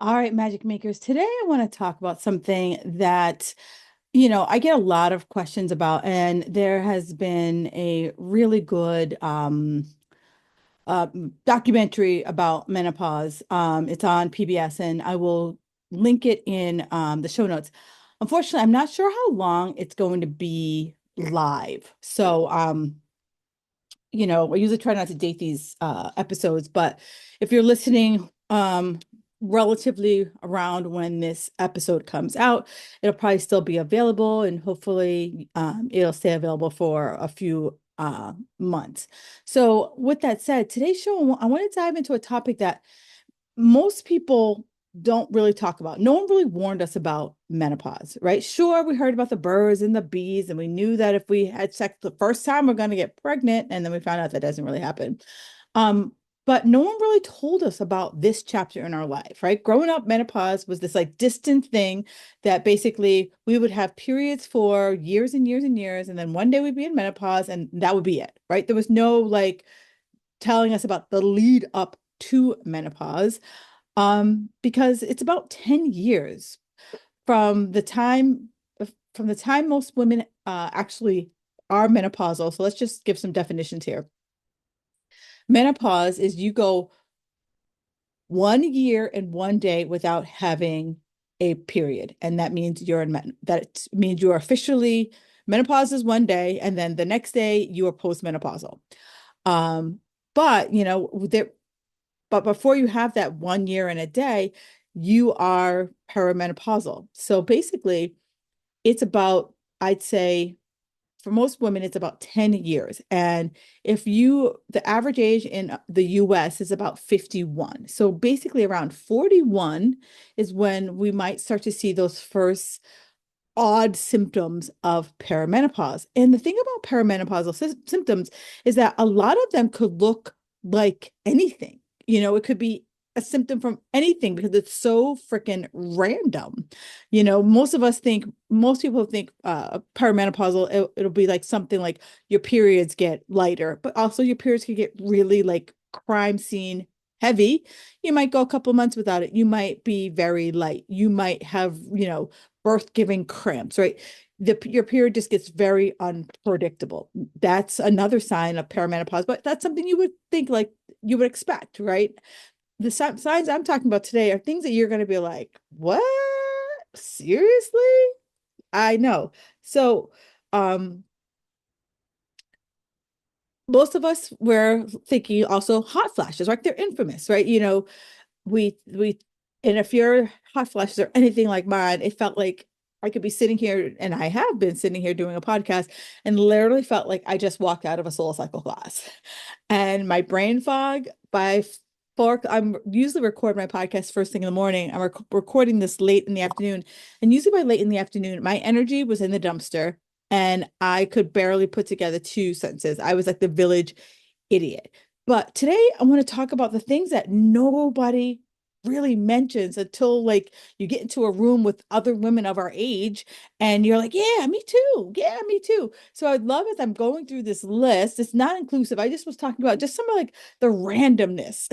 All right, magic makers. Today I want to talk about something that, I get a lot of questions about, and there has been a really good uh, documentary about menopause. It's on PBS, and I will link it in the show notes. Unfortunately, I'm not sure how long it's going to be live. I usually try not to date these episodes, but if you're listening relatively around when this episode comes out, it'll probably still be available and hopefully it'll stay available for a few months. So with that said, today's show, I want to dive into a topic that most people don't really talk about. No one really warned us about menopause, right? Sure, we heard about the birds and the bees, and we knew that if we had sex the first time, we're going to get pregnant. And then we found out that doesn't really happen. Um, but no one really told us about this chapter in our life, right? Growing up, menopause was this like distant thing that basically we would have periods for years and years and years, and then one day we'd be in menopause, and that would be it, right? There was no like telling us about the lead up to menopause because it's about 10 years from the time most women actually are menopausal. So let's just give some definitions here. Menopause is you go 1 year and 1 day without having a period, and that means that means you are officially menopause is 1 day, and then the next day you are postmenopausal. Um, but but before you have that 1 year and a day, you are perimenopausal. So basically, it's about, I'd say, for most women, it's about 10 years. And the average age in the US is about 51. So basically, around 41 is when we might start to see those first odd symptoms of perimenopause. And the thing about perimenopausal symptoms is that a lot of them could look like anything. It could be a symptom from anything because it's so freaking random. Most people think perimenopausal, it'll be like something like your periods get lighter, but also your periods can get really like crime scene heavy. You might go a couple months without it. You might be very light. You might have, birth-giving cramps, right? Your period just gets very unpredictable. That's another sign of perimenopause, but that's something you would think like you would expect, right? The signs I'm talking about today are things that you're going to be like, what? Seriously? I know. So, um, most of us were thinking also hot flashes, right? They're infamous, right? We and if your hot flashes are anything like mine, it felt like I could be sitting here, and I have been sitting here doing a podcast, and literally felt like I just walked out of a soul cycle class. And my brain fog by I'm usually record my podcast first thing in the morning. I'm recording this late in the afternoon, and usually by late in the afternoon, my energy was in the dumpster, and I could barely put together two sentences. I was like the village idiot. But today I want to talk about the things that nobody really mentions until like you get into a room with other women of our age and you're like, yeah, me too. Yeah, me too. So I'd love as I'm going through this list, it's not inclusive. I just was talking about just some of like the randomness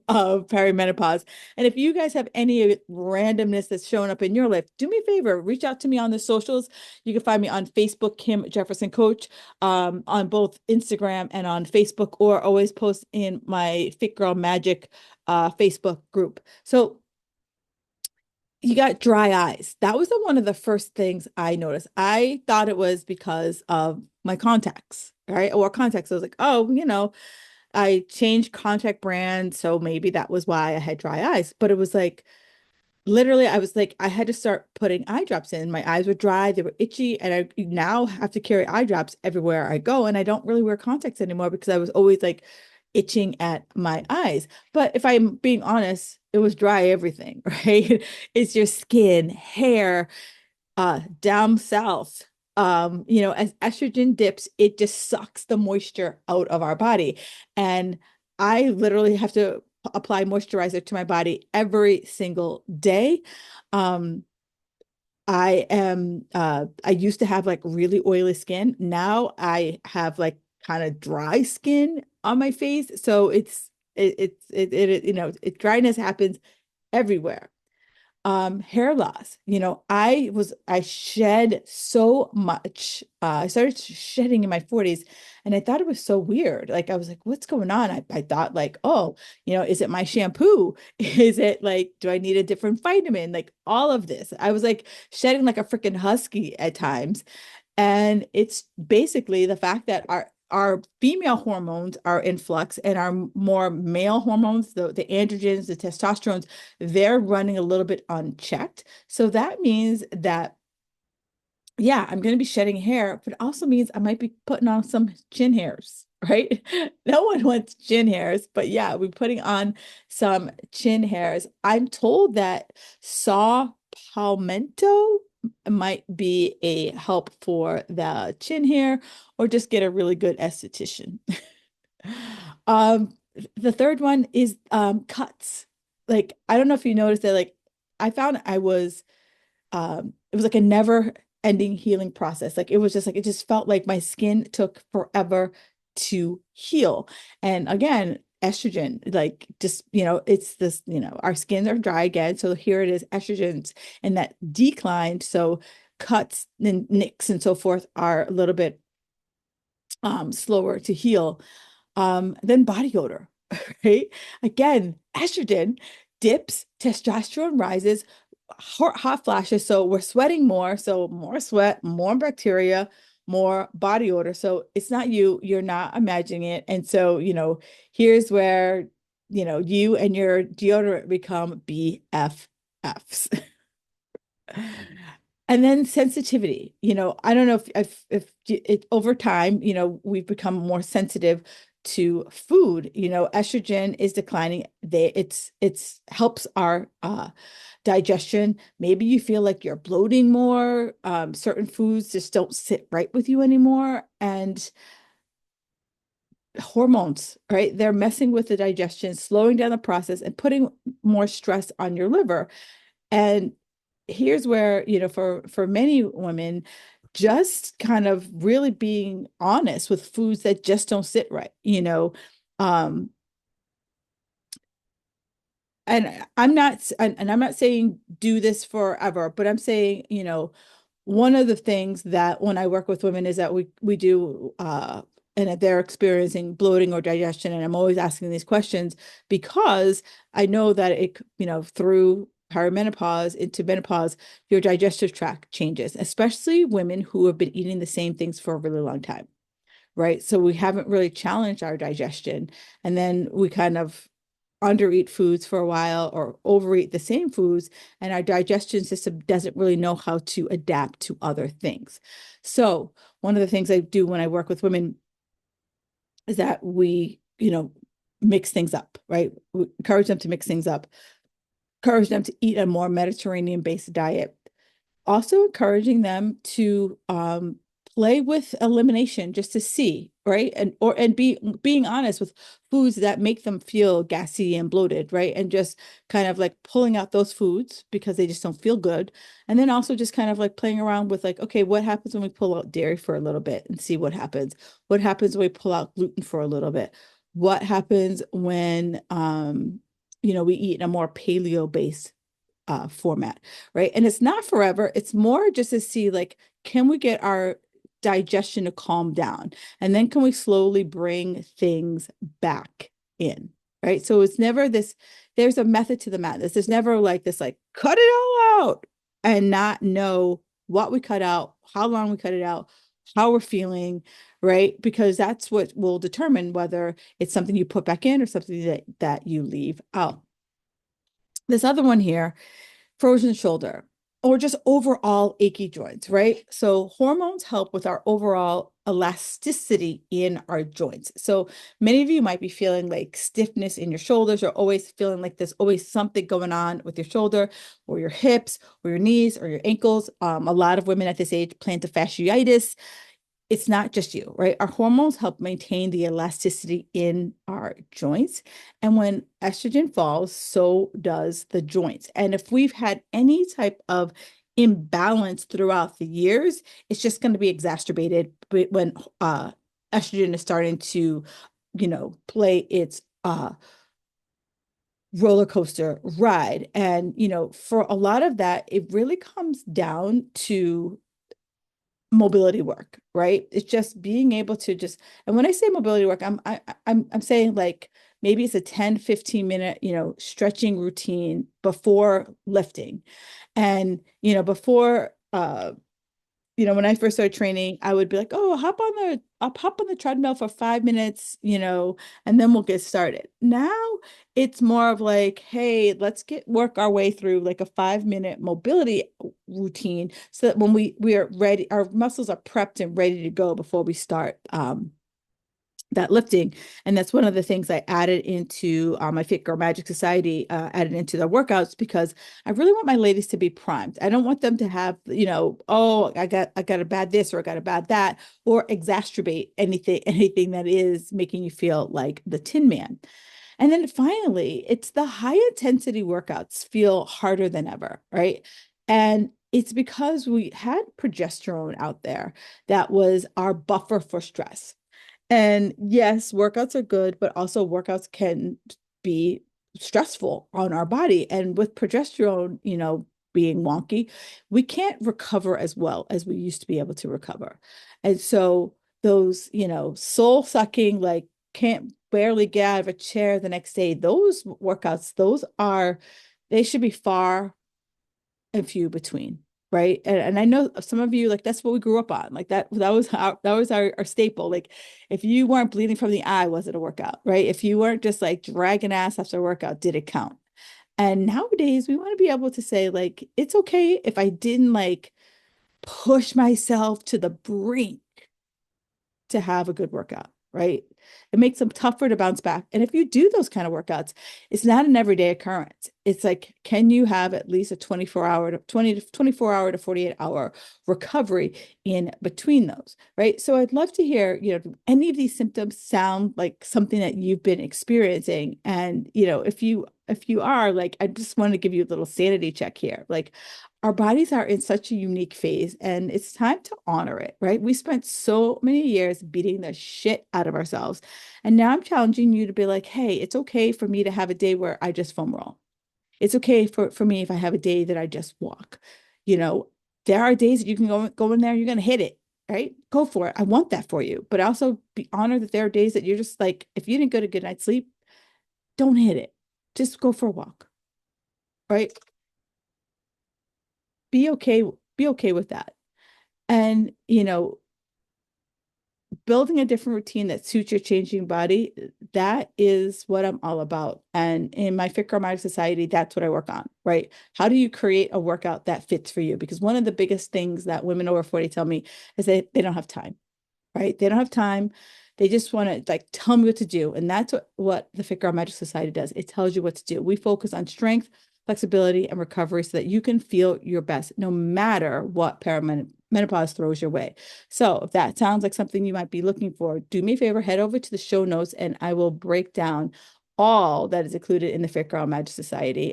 of perimenopause. And if you guys have any randomness that's showing up in your life, do me a favor, reach out to me on the socials. You can find me on Facebook, Kim Jefferson Coach, on both Instagram and on Facebook, or always post in my Fit Girl Magic Facebook group. So you got dry eyes. That was one of the first things I noticed. I thought it was because of my contacts, right? Or contacts. I was like, oh, I changed contact brand, so maybe that was why I had dry eyes. But it was like literally, I was like, I had to start putting eye drops in. My eyes were dry, they were itchy, and I now have to carry eye drops everywhere I go. And I don't really wear contacts anymore because I was always like itching at my eyes. But if I'm being honest, it was dry everything, right? It's your skin, hair, down south. As estrogen dips, it just sucks the moisture out of our body. And I literally have to apply moisturizer to my body every single day. Um, I used to have like really oily skin. Now I have like kind of dry skin on my face. So dryness happens everywhere. Hair loss. I shed so much. I started shedding in my 40s, and I thought it was so weird. Like I was like, what's going on? I thought like, oh, is it my shampoo? Is it like, do I need a different vitamin? Like all of this. I was like shedding like a freaking husky at times. And it's basically the fact that our female hormones are in flux and our more male hormones, the androgens, the testosterones, they're running a little bit unchecked. So that means that, yeah, I'm going to be shedding hair, but it also means I might be putting on some chin hairs, right? No one wants chin hairs, but yeah, we're putting on some chin hairs. I'm told that saw palmetto might be a help for the chin hair, or just get a really good esthetician. Um, the third one is cuts. Like, I don't know if you noticed that, like, I found it was like a never ending healing process. Like it was just like it just felt like my skin took forever to heal. And again, estrogen, like just, it's this, our skins are dry again. So here it is, estrogens and that declined. So cuts and nicks and so forth are a little bit slower to heal. Then body odor, right? Again, estrogen dips, testosterone rises, hot flashes. So we're sweating more. So more sweat, more bacteria, more body odor. So it's not you, you're not imagining it. And so, here's where, you and your deodorant become BFFs. And then sensitivity, I don't know if it over time, we've become more sensitive to food. Estrogen is declining. It's helps our digestion. Maybe you feel like you're bloating more. Certain foods just don't sit right with you anymore. And hormones, right? They're messing with the digestion, slowing down the process, and putting more stress on your liver. And here's where, for many women, just kind of really being honest with foods that just don't sit right, um, and I'm not saying do this forever, but I'm saying, one of the things that when I work with women is that we do and that they're experiencing bloating or digestion, and I'm always asking these questions because I know that through perimenopause into menopause, your digestive tract changes, especially women who have been eating the same things for a really long time, right? So we haven't really challenged our digestion, and then we kind of undereat foods for a while or overeat the same foods, and our digestion system doesn't really know how to adapt to other things. So one of the things I do when I work with women is that we, mix things up, right? We encourage them to mix things up, encourage them to eat a more Mediterranean-based diet, also encouraging them to play with elimination just to see, right? And being honest with foods that make them feel gassy and bloated, right? And just kind of like pulling out those foods because they just don't feel good. And then also just kind of like playing around with like, okay, what happens when we pull out dairy for a little bit and see what happens? What happens when we pull out gluten for a little bit? What happens when we eat in a more paleo based format, right? And it's not forever. It's more just to see like, can we get our digestion to calm down? And then can we slowly bring things back in, right? So it's never this, there's a method to the madness. There's never like this, like, cut it all out and not know what we cut out, how long we cut it out, how we're feeling, right? Because that's what will determine whether it's something you put back in or something that you leave out. This other one here, frozen shoulder, or just overall achy joints, right? So hormones help with our overall elasticity in our joints. So many of you might be feeling like stiffness in your shoulders, or always feeling like there's always something going on with your shoulder or your hips or your knees or your ankles. A lot of women at this age, plantar fasciitis. It's not just you, right? Our hormones help maintain the elasticity in our joints. And when estrogen falls, so does the joints. And if we've had any type of imbalance throughout the years, it's just going to be exacerbated when estrogen is starting to, play its roller coaster ride. And, for a lot of that, it really comes down to mobility work, right? It's just being able to just, and when I say mobility work, I'm saying like maybe it's a 10-15 minute, stretching routine before lifting. And, before when I first started training, I would be like, oh, I'll hop on the treadmill for 5 minutes, and then we'll get started. Now it's more of like, hey, let's work our way through like a 5 minute mobility routine so that when we are ready, our muscles are prepped and ready to go before we start that lifting. And that's one of the things I added into my Fit Girl Magic Society, added into their workouts because I really want my ladies to be primed. I don't want them to have, oh, I got a bad this or I got a bad that, or exacerbate anything that is making you feel like the Tin Man. And then finally, it's the high intensity workouts feel harder than ever, right? And it's because we had progesterone out there that was our buffer for stress. And yes, workouts are good, but also workouts can be stressful on our body. And with progesterone, being wonky, we can't recover as well as we used to be able to recover. And so those, soul sucking, like can't barely get out of a chair the next day, those workouts, they should be far and few between, right? And I know some of you like that's what we grew up on. Like that was our staple. Like if you weren't bleeding from the eye, was it a workout, right? If you weren't just like dragging ass after a workout, did it count? And nowadays we want to be able to say like it's okay if I didn't like push myself to the brink to have a good workout, right? It makes them tougher to bounce back. And if you do those kind of workouts, it's not an everyday occurrence. It's like, can you have at least a 24 hour to 48 hour recovery in between those, right? So I'd love to hear, any of these symptoms sound like something that you've been experiencing. And, if you are like, I just want to give you a little sanity check here. Like, our bodies are in such a unique phase and it's time to honor it, right? We spent so many years beating the shit out of ourselves. And now I'm challenging you to be like, hey, it's okay for me to have a day where I just foam roll. It's okay for me if I have a day that I just walk. You know, there are days that you can go in there, you're gonna hit it, right? Go for it. I want that for you. But also be honored that there are days that you're just like, if you didn't get a good night's sleep, don't hit it. Just go for a walk, right? Be okay, be okay with that. And, building a different routine that suits your changing body, that is what I'm all about. And in my Fit Girl Magic Society, that's what I work on, right? How do you create a workout that fits for you? Because one of the biggest things that women over 40 tell me is that they don't have time, right? They don't have time. They just want to like tell me what to do. And that's what the Fit Girl Magic Society does. It tells you what to do. We focus on strength, flexibility, and recovery so that you can feel your best no matter what perimenopause throws your way. So if that sounds like something you might be looking for, do me a favor, head over to the show notes and I will break down all that is included in the Fit Girl Magic Society.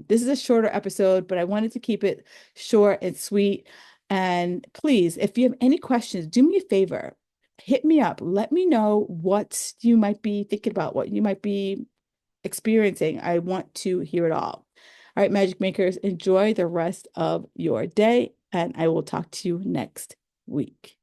This is a shorter episode, but I wanted to keep it short and sweet. And please, if you have any questions, do me a favor, hit me up. Let me know what you might be thinking about, what you might be experiencing. I want to hear it all. All right, Magic Makers, enjoy the rest of your day, and I will talk to you next week.